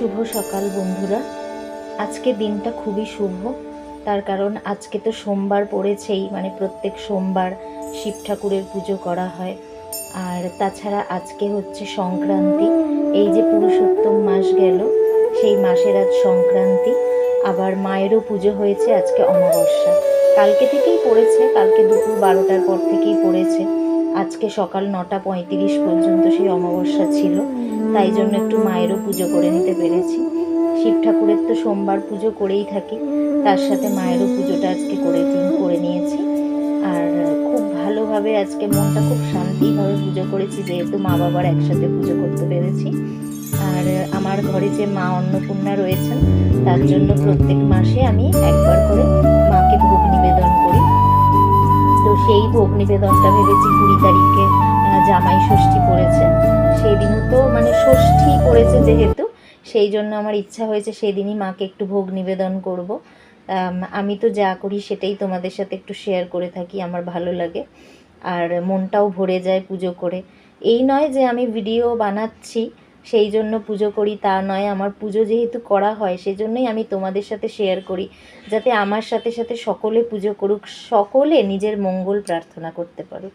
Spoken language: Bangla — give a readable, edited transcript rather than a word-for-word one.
শুভ সকাল বন্ধুরা। আজকে দিনটা খুবই শুভ, তার কারণ আজকে তো সোমবার পড়েছেই, মানে প্রত্যেক সোমবার শিব ঠাকুরের পুজো করা হয়। আর তাছাড়া আজকে হচ্ছে সংক্রান্তি। এই যে পুরুষোত্তম মাস গেল, সেই মাসের আজ সংক্রান্তি। আবার মায়েরও পুজো হয়েছে, আজকে অমাবস্যা। কালকে থেকেই পড়েছে, কালকে দুপুর 12টার পর থেকেই পড়েছে। আজকে সকাল 9:35 পর্যন্ত সেই অমাবস্যা ছিল, তাই জন্য একটু মায়েরও পুজো করে নিতে পেরেছি। শিব ঠাকুরের তো সোমবার পুজো করেই থাকি, তার সাথে মায়েরও পুজোটা আজকে করে নিয়েছি। আর খুব ভালোভাবে আজকে মনটা খুব শান্তিভাবে পুজো করেছি, যেহেতু মা বাবার একসাথে পুজো করতে পেরেছি। আর আমার ঘরে যে মা অন্নপূর্ণা রয়েছেন, তার জন্য প্রত্যেক মাসে আমি একবার করে মাকে ভোগ নিবেদন করি। তো সেই ভোগ নিবেদনটা ভেবেছি 20 তারিখে জামাই ষষ্ঠী পড়েছে, সেই দিনও তো মানে ষষ্ঠী পড়েছে যেহেতু, সেই জন্য আমার ইচ্ছা হয়েছে সেদিনই মাকে একটু ভোগ নিবেদন করব। আমি তো যা করি সেটাই তোমাদের সাথে একটু শেয়ার করে থাকি, আমার ভালো লাগে আর মনটাও ভরে যায় পুজো করে। এই নয় যে আমি ভিডিও বানাচ্ছি সেই জন্য পুজো করি, তা নয়। আমার পুজো যেহেতু করা হয় সেজন্যই আমি তোমাদের সাথে শেয়ার করি, যাতে আমার সাথে সাথে সকলে পুজো করুক, সকলে নিজের মঙ্গল প্রার্থনা করতে পারুক।